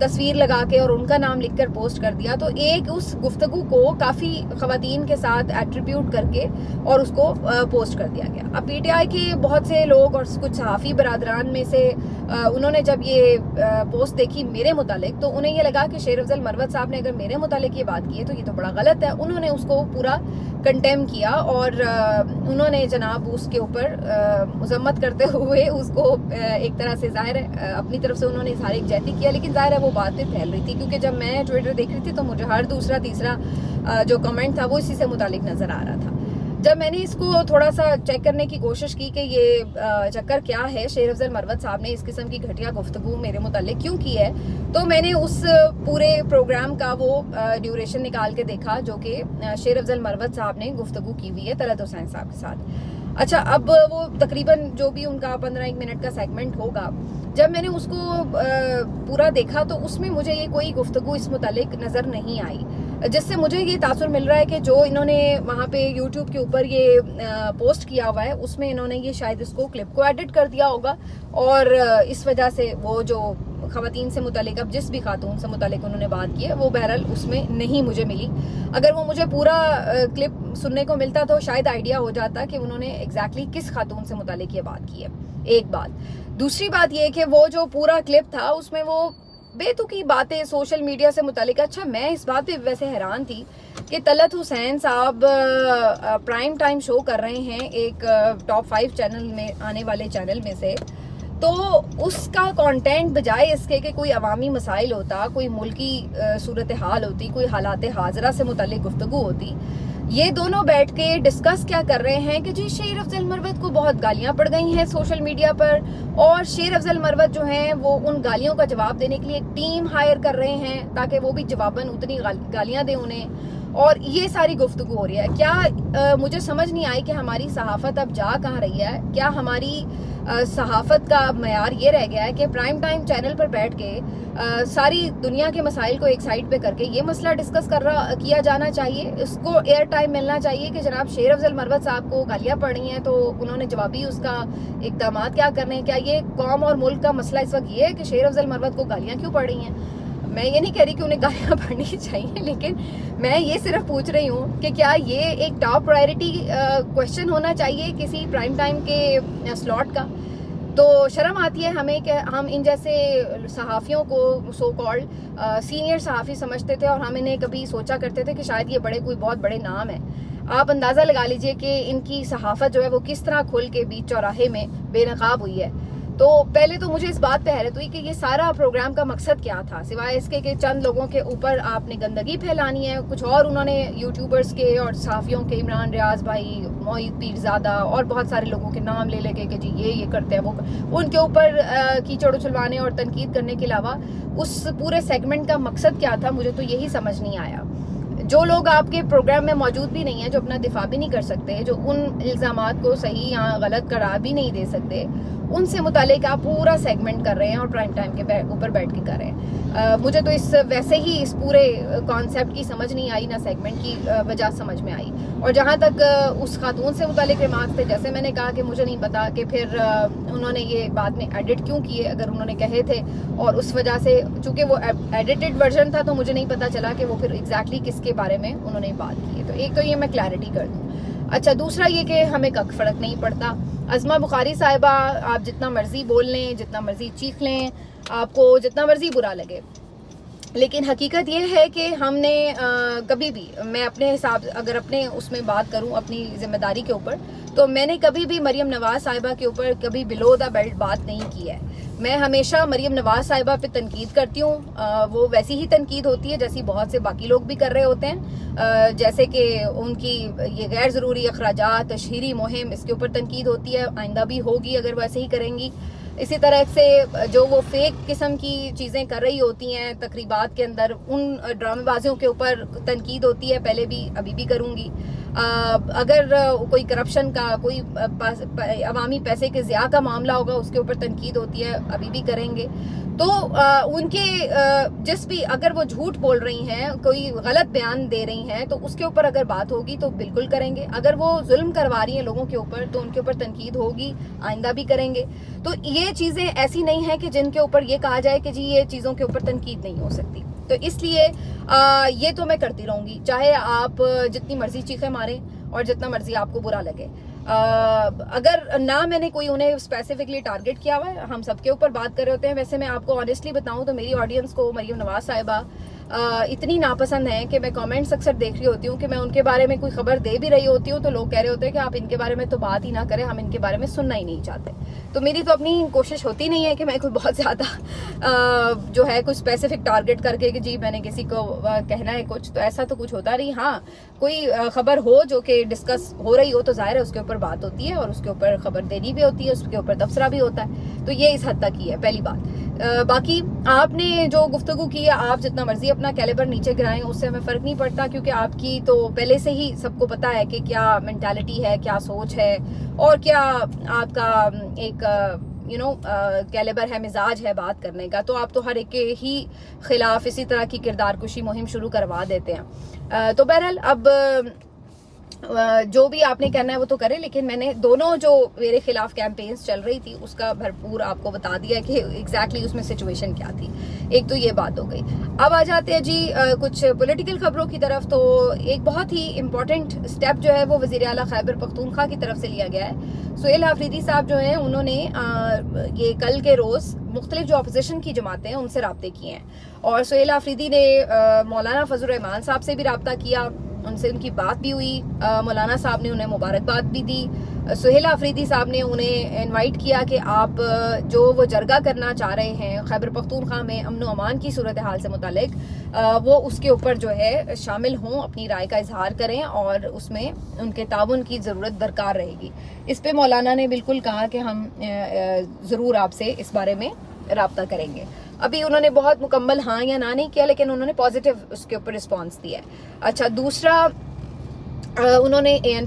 تصویر لگا کے اور ان کا نام لکھ کر پوسٹ کر دیا. تو ایک اس گفتگو کو کافی خواتین کے ساتھ ایٹریبیوٹ کر کے اور اس کو پوسٹ کر دیا گیا. اب پی ٹی آئی کے بہت سے لوگ اور کچھ صحافی برادران میں سے انہوں نے جب یہ پوسٹ دیکھی میرے متعلق تو انہیں یہ لگا کہ شیر افضل مروت صاحب نے اگر میرے متعلق یہ بات کی ہے تو یہ تو بڑا غلط ہے. انہوں نے اس کو پورا کنڈیم کیا اور انہوں نے جناب اس کے اوپر مذمت کرتے ہوئے اس کو ایک طرح سے ظاہر ہے اپنی طرف سے انہوں نے اظہار یکجہتی کیا. لیکن ظاہر ہے وہ باتیں پھیل رہی تھی کیونکہ جب میں ٹویٹر دیکھ رہی تھی تو مجھے ہر دوسرا تیسرا جو کمنٹ تھا وہ اسی سے متعلق نظر آ رہا تھا. جب میں نے اس کو تھوڑا سا چیک کرنے کی کوشش کی کہ یہ چکر کیا ہے, شیر افضل مروت صاحب نے اس قسم کی گھٹیا گفتگو میرے متعلق کیوں کی ہے, تو میں نے اس پورے پروگرام کا وہ ڈیوریشن نکال کے دیکھا جو کہ شیر افضل مروت صاحب نے گفتگو کی ہوئی ہے طلعت حسین صاحب کے ساتھ. اچھا, اب وہ تقریباً جو بھی ان کا 15-1 منٹ کا سیگمنٹ ہوگا, جب میں نے اس کو پورا دیکھا تو اس میں مجھے یہ کوئی گفتگو اس متعلق نظر نہیں آئی, جس سے مجھے یہ تاثر مل رہا ہے کہ جو انہوں نے وہاں پہ یوٹیوب کے اوپر یہ پوسٹ کیا ہوا ہے اس میں انہوں نے یہ شاید اس کو کلپ کو ایڈٹ کر دیا ہوگا اور اس وجہ سے وہ جو خواتین سے متعلق اب جس بھی خاتون سے متعلق انہوں نے بات کی ہے وہ بہرحال اس میں نہیں مجھے ملی. اگر وہ مجھے پورا کلپ سننے کو ملتا تو شاید آئیڈیا ہو جاتا کہ انہوں نے ایگزیکٹلی کس خاتون سے متعلق یہ بات کی ہے. ایک بات. دوسری بات یہ کہ وہ جو پورا کلپ تھا اس میں وہ بے تکی باتیں سوشل میڈیا سے متعلق. اچھا, میں اس بات پہ ویسے حیران تھی کہ طلعت حسین صاحب پرائم ٹائم شو کر رہے ہیں ایک ٹاپ 5 چینل میں آنے والے چینل میں سے, تو اس کا کانٹینٹ بجائے اس کے کہ کوئی عوامی مسائل ہوتا, کوئی ملکی صورتحال ہوتی, کوئی حالات حاضرہ سے متعلق گفتگو ہوتی, یہ دونوں بیٹھ کے ڈسکس کیا کر رہے ہیں کہ جی شیر افضل مروت کو بہت گالیاں پڑ گئی ہیں سوشل میڈیا پر اور شیر افضل مروت جو ہیں وہ ان گالیوں کا جواب دینے کے لیے ایک ٹیم ہائر کر رہے ہیں تاکہ وہ بھی جواباً اتنی گالیاں دیں انہیں, اور یہ ساری گفتگو ہو رہی ہے. کیا مجھے سمجھ نہیں آئی کہ ہماری صحافت اب جا کہاں رہی ہے؟ کیا ہماری صحافت کا معیار یہ رہ گیا ہے کہ پرائم ٹائم چینل پر بیٹھ کے ساری دنیا کے مسائل کو ایک سائڈ پہ کر کے یہ مسئلہ ڈسکس کیا جانا چاہیے, اس کو ایئر ٹائم ملنا چاہیے کہ جناب شیر افضل مروت صاحب کو گالیاں پڑ رہی ہیں تو انہوں نے جوابی اس کا اقدامات کیا کرنے ہیں؟ کیا یہ قوم اور ملک کا مسئلہ اس وقت یہ ہے کہ شیر افضل مروت کو گالیاں کیوں پڑ رہی ہیں؟ میں یہ نہیں کہہ رہی کہ انہیں گالیاں پڑھنی چاہیے, لیکن میں یہ صرف پوچھ رہی ہوں کہ کیا یہ ایک ٹاپ پرائرٹی کوشچن ہونا چاہیے کسی پرائم ٹائم کے سلاٹ کا؟ تو شرم آتی ہے ہمیں کہ ہم ان جیسے صحافیوں کو سو کالڈ سینئر صحافی سمجھتے تھے اور ہم انہیں کبھی سوچا کرتے تھے کہ شاید یہ کوئی بہت بڑے نام ہیں. آپ اندازہ لگا لیجئے کہ ان کی صحافت جو ہے وہ کس طرح کھل کے بیچ چوراہے میں بے نقاب ہوئی ہے. تو پہلے تو مجھے اس بات پہ حیرت ہوئی کہ یہ سارا پروگرام کا مقصد کیا تھا, سوائے اس کے کہ چند لوگوں کے اوپر آپ نے گندگی پھیلانی ہے. کچھ اور انہوں نے یوٹیوبرز کے اور صحافیوں کے, عمران ریاض بھائی, معید پیرزادہ اور بہت سارے لوگوں کے نام لے کے کہ جی یہ کرتے ہیں, وہ ان کے اوپر کیچڑ اچھلوانے اور تنقید کرنے کے علاوہ اس پورے سیگمنٹ کا مقصد کیا تھا, مجھے تو یہی سمجھ نہیں آیا. جو لوگ آپ کے پروگرام میں موجود بھی نہیں ہیں, جو اپنا دفاع بھی نہیں کر سکتے, جو ان الزامات کو صحیح یا غلط قرار بھی نہیں دے سکتے, ان سے متعلق آپ پورا سیگمنٹ کر رہے ہیں اور پرائم ٹائم کے اوپر بیٹھ کے کر رہے ہیں. مجھے تو ویسے ہی اس پورے کانسیپٹ کی سمجھ نہیں آئی, نہ سیگمنٹ کی وجہ سمجھ میں آئی. اور جہاں تک اس خاتون سے متعلق ریمارکس تھے, جیسے میں نے کہا کہ مجھے نہیں پتا کہ پھر انہوں نے یہ بعد میں ایڈٹ کیوں کیے, اگر انہوں نے کہے تھے اور اس وجہ سے چونکہ وہ ایڈیٹڈ ورژن تھا تو مجھے نہیں پتا چلا کہ وہ پھر ایگزیکٹلی کس کے بارے میں انہوں نے بات کی ہے. تو ایک تو یہ میں کلیئرٹی کر دوں. اچھا, دوسرا یہ کہ ہمیں کک فرق نہیں پڑتا. عظمہ بخاری صاحبہ آپ جتنا مرضی بول لیں, جتنا مرضی چیخ لیں, آپ کو جتنا مرضی برا لگے, لیکن حقیقت یہ ہے کہ ہم نے کبھی بھی, میں اپنے حساب اگر اپنے اس میں بات کروں اپنی ذمہ داری کے اوپر, تو میں نے کبھی بھی مریم نواز صاحبہ کے اوپر کبھی بلو دا بیلٹ بات نہیں کی ہے. میں ہمیشہ مریم نواز صاحبہ پہ تنقید کرتی ہوں, وہ ویسی ہی تنقید ہوتی ہے جیسی بہت سے باقی لوگ بھی کر رہے ہوتے ہیں, جیسے کہ ان کی یہ غیر ضروری اخراجات, تشہیری مہم, اس کے اوپر تنقید ہوتی ہے, آئندہ بھی ہوگی اگر ویسے ہی کریں گی. اسی طرح سے جو وہ فیک قسم کی چیزیں کر رہی ہوتی ہیں تقریبات کے اندر, ان ڈرامے بازیوں کے اوپر تنقید ہوتی ہے, پہلے بھی ابھی بھی کروں گی. اگر کوئی کرپشن کا کوئی عوامی پیسے کے ضیاع کا معاملہ ہوگا اس کے اوپر تنقید ہوتی ہے, ابھی بھی کریں گے. تو ان کے جس بھی اگر وہ جھوٹ بول رہی ہیں, کوئی غلط بیان دے رہی ہیں, تو اس کے اوپر اگر بات ہوگی تو بالکل کریں گے. اگر وہ ظلم کروا رہی ہیں لوگوں کے اوپر تو ان کے اوپر تنقید ہوگی, آئندہ بھی کریں گے. تو یہ چیزیں ایسی نہیں ہیں کہ جن کے اوپر یہ کہا جائے کہ جی یہ چیزوں کے اوپر تنقید نہیں ہو سکتی. تو اس لیے یہ تو میں کرتی رہوں گی, چاہے آپ جتنی مرضی چیخیں ماریں اور جتنا مرضی آپ کو برا لگے. اگر نہ میں نے کوئی انہیں اسپیسیفکلی ٹارگٹ کیا ہوا ہے, ہم سب کے اوپر بات کر رہے ہوتے ہیں. ویسے میں آپ کو آنیسٹلی بتاؤں تو میری آڈینس کو مریم نواز صاحبہ اتنی ناپسند ہیں کہ میں کامنٹس اکثر دیکھ رہی ہوتی ہوں کہ میں ان کے بارے میں کوئی خبر دے بھی رہی ہوتی ہوں تو لوگ کہہ رہے ہوتے ہیں کہ آپ ان کے بارے میں تو بات ہی نہ کریں, ہم ان کے بارے میں سننا ہی نہیں چاہتے. تو میری تو اپنی کوشش ہوتی نہیں ہے کہ میں کوئی بہت زیادہ جو ہے کوئی اسپیسیفک ٹارگٹ کر کے کہ جی میں نے کسی کو کہنا ہے کچھ, تو ایسا تو کچھ ہوتا نہیں. ہاں کوئی خبر ہو جو کہ ڈسکس ہو رہی ہو تو ظاہر ہے اس کے اوپر بات ہوتی ہے اور اس کے اوپر خبر دینی بھی ہوتی ہے, اس کے اوپر تبصرہ بھی ہوتا ہے. تو یہ اس حد تک ہی ہے پہلی بات. باقی آپ نے جو گفتگو کی ہے, آپ جتنا مرضی اپنا کیلیبر نیچے گرائیں, اس سے ہمیں فرق نہیں پڑتا, کیونکہ آپ کی تو پہلے سے ہی سب کو پتا ہے کہ کیا مینٹالٹی ہے, کیا سوچ ہے اور کیا آپ کا ایک کیلیبر ہے, مزاج ہے بات کرنے کا. تو آپ تو ہر ایک کے ہی خلاف اسی طرح کی کردار کشی مہم شروع کروا دیتے ہیں. تو بہرحال اب جو بھی آپ نے کرنا ہے وہ تو کرے, لیکن میں نے دونوں جو میرے خلاف کیمپینز چل رہی تھی اس کا بھرپور آپ کو بتا دیا کہ ایگزیکٹلی اس میں سچویشن کیا تھی. ایک تو یہ بات ہو گئی. اب آ جاتے ہیں جی کچھ پولیٹیکل خبروں کی طرف. تو ایک بہت ہی امپورٹنٹ سٹیپ جو ہے وہ وزیر اعلیٰ خیبر پختونخوا کی طرف سے لیا گیا ہے. سہیل آفریدی صاحب جو ہیں انہوں نے یہ کل کے روز مختلف جو اپوزیشن کی جماعتیں ہیں ان سے رابطے کیے ہیں, اور سہیل آفریدی نے مولانا فضل الرحمان صاحب سے بھی رابطہ کیا, ان سے ان کی بات بھی ہوئی. مولانا صاحب نے انہیں مبارکباد بھی دی. سہیل آفریدی صاحب نے انہیں انوائٹ کیا کہ آپ جو وہ جرگہ کرنا چاہ رہے ہیں خیبر پختونخوا میں امن و امان کی صورتحال سے متعلق, وہ اس کے اوپر جو ہے شامل ہوں, اپنی رائے کا اظہار کریں, اور اس میں ان کے تعاون کی ضرورت درکار رہے گی. اس پہ مولانا نے بالکل کہا کہ ہم ضرور آپ سے اس بارے میں رابطہ کریں گے. ابھی انہوں نے بہت مکمل ہاں یا نہ نہیں کیا, لیکن انہوں نے پازیٹیو اس کے اوپر رسپانس دیا ہے. اچھا, دوسرا انہوں نے اے این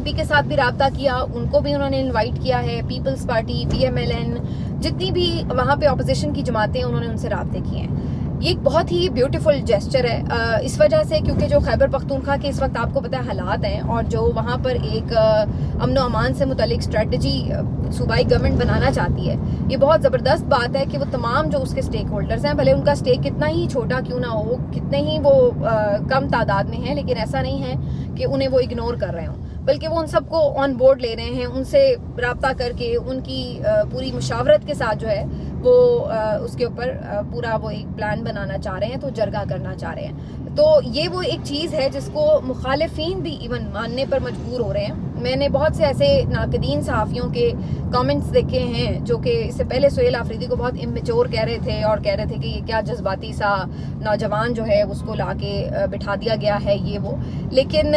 پی کے ساتھ بھی رابطہ کیا, ان کو بھی انہوں نے انوائٹ کیا ہے. پیپلز پارٹی, PMLN, جتنی بھی وہاں پہ اپوزیشن کی جماعتیں انہوں نے ان سے رابطے کیے ہیں. یہ ایک بہت ہی بیوٹیفل جیسچر ہے اس وجہ سے کیونکہ جو خیبر پختونخوا کے اس وقت آپ کو پتہ ہے حالات ہیں, اور جو وہاں پر ایک امن و امان سے متعلق اسٹریٹجی صوبائی گورنمنٹ بنانا چاہتی ہے, یہ بہت زبردست بات ہے کہ وہ تمام جو اس کے سٹیک ہولڈرز ہیں, بھلے ان کا سٹیک کتنا ہی چھوٹا کیوں نہ ہو, کتنے ہی وہ کم تعداد میں ہیں, لیکن ایسا نہیں ہے کہ انہیں وہ اگنور کر رہے ہوں, بلکہ وہ ان سب کو آن بورڈ لے رہے ہیں, ان سے رابطہ کر کے ان کی پوری مشاورت کے ساتھ جو ہے وہ اس کے اوپر پورا وہ ایک پلان بنانا چاہ رہے ہیں, تو جرگہ کرنا چاہ رہے ہیں. تو یہ وہ ایک چیز ہے جس کو مخالفین بھی ایون ماننے پر مجبور ہو رہے ہیں. میں نے بہت سے ایسے ناقدین صحافیوں کے کامنٹس دیکھے ہیں جو کہ اس سے پہلے سہیل آفریدی کو بہت اممیچور کہہ رہے تھے, اور کہہ رہے تھے کہ یہ کیا جذباتی سا نوجوان جو ہے اس کو لا کے بٹھا دیا گیا ہے یہ وہ. لیکن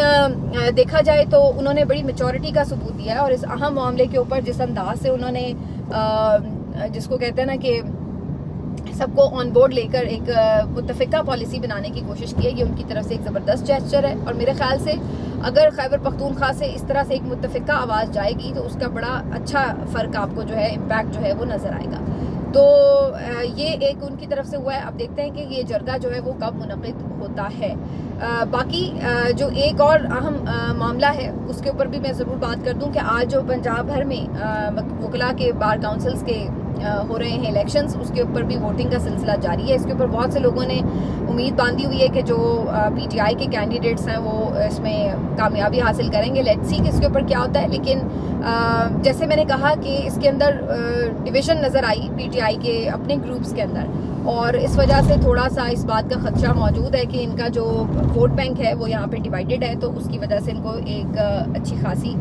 دیکھا جائے تو انہوں نے بڑی میچورٹی کا ثبوت دیا ہے, اور اس اہم معاملے کے اوپر جس انداز سے انہوں نے جس کو کہتے ہیں نا کہ سب کو آن بورڈ لے کر ایک متفقہ پالیسی بنانے کی کوشش کی ہے, یہ ان کی طرف سے ایک زبردست جیسچر ہے. اور میرے خیال سے اگر خیبر پختونخوا سے اس طرح سے ایک متفقہ آواز جائے گی تو اس کا بڑا اچھا فرق آپ کو جو ہے امپیکٹ جو ہے وہ نظر آئے گا. تو یہ ایک ان کی طرف سے ہوا ہے. اب دیکھتے ہیں کہ یہ جرگہ جو ہے وہ کب منعقد ہوتا ہے. باقی جو ایک اور اہم معاملہ ہے اس کے اوپر بھی میں ضرور بات کر دوں کہ آج جو پنجاب بھر میں وکلاء کے بار کاؤنسلز کے ہو رہے ہیں الیکشنز, اس کے اوپر بھی ووٹنگ کا سلسلہ جاری ہے. اس کے اوپر بہت سے لوگوں نے امید باندھی ہوئی ہے کہ جو PTI کے کینڈیڈیٹس ہیں وہ اس میں کامیابی حاصل کریں گے. لیٹس سی کہ اس کے اوپر کیا ہوتا ہے. لیکن جیسے میں نے کہا کہ اس کے اندر ڈویژن نظر آئی PTI کے اپنے گروپس کے اندر, اور اس وجہ سے تھوڑا سا اس بات کا خدشہ موجود ہے کہ ان کا جو ووٹ بینک ہے وہ یہاں پہ ڈیوائیڈڈ ہے, تو اس کی وجہ سے ان کو ایک اچھی خاصی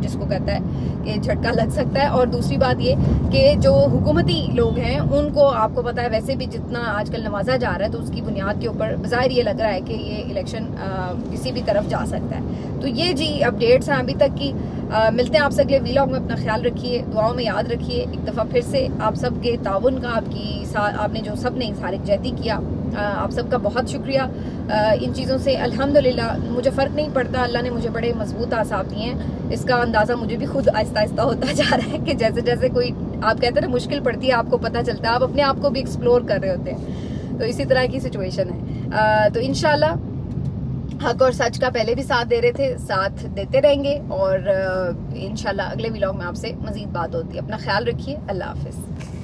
جس کو کہتا ہے کہ جھٹکا لگ سکتا ہے. اور دوسری بات یہ کہ جو حکومتی لوگ ہیں ان کو آپ کو پتہ ہے ویسے بھی جتنا آج کل نوازا جا رہا ہے, تو اس کی بنیاد کے اوپر بظاہر یہ لگ رہا ہے کہ یہ الیکشن کسی بھی طرف جا سکتا ہے. تو یہ جی اپڈیٹس ہیں ابھی تک کی. ملتے ہیں آپ سے اگلے ویلاگ میں. اپنا خیال رکھیے, دعاؤں میں یاد رکھیے. ایک دفعہ پھر سے آپ سب کے تعاون کا آپ نے جو سب نے اظہار یکجہتی کیا آپ سب کا بہت شکریہ. ان چیزوں سے الحمدللہ مجھے فرق نہیں پڑتا, اللہ نے مجھے بڑے مضبوط اعصاب دیے ہیں. اس کا اندازہ مجھے بھی خود آہستہ آہستہ ہوتا جا رہا ہے کہ جیسے جیسے کوئی آپ کہتے ہیں نا مشکل پڑتی ہے, آپ کو پتہ چلتا ہے, آپ اپنے آپ کو بھی ایکسپلور کر رہے ہوتے ہیں. تو اسی طرح کی سچویشن ہے. تو انشاءاللہ حق اور سچ کا پہلے بھی ساتھ دے رہے تھے, ساتھ دیتے رہیں گے, اور انشاءاللہ اگلے ولاگ میں آپ سے مزید بات ہوتی ہے. اپنا خیال رکھیے. اللہ حافظ.